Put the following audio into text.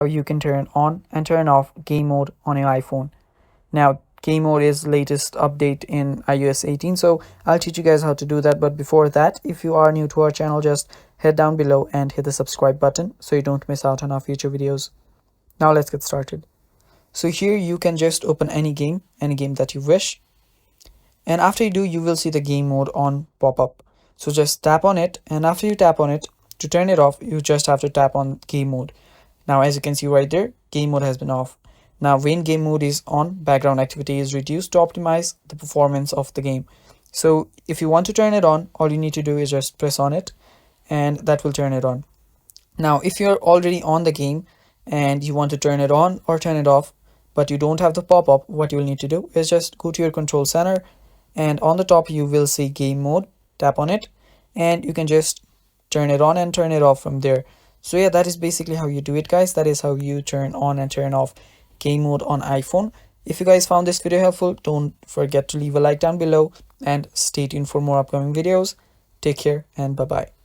how you can turn on and turn off game mode on your iPhone. Now, game mode is latest update in iOS 18, so I'll teach you guys how to do that. But before that, if you are new to our channel, just head down below and hit the subscribe button so you don't miss out on our future videos. Now let's get started. So here you can just open any game that you wish. And after you do, you will see the game mode on pop up. So just tap on it, and after you tap on it, to turn it off, you just have to tap on game mode. Now, as you can see right there, game mode has been off. Now, when game mode is on, background activity is reduced to optimize the performance of the game. So if you want to turn it on, all you need to do is just press on it, and that will turn it on. Now, if you're already on the game and you want to turn it on or turn it off, but you don't have the pop-up, what you'll need to do is just go to your control center, and on the top you will see game mode. Tap on it, and you can just turn it on and turn it off from there. So yeah, that is basically how you do it, guys. That is how you turn on and turn off game mode on iPhone. If you guys found this video helpful, don't forget to leave a like down below and stay tuned for more upcoming videos. Take care and bye bye.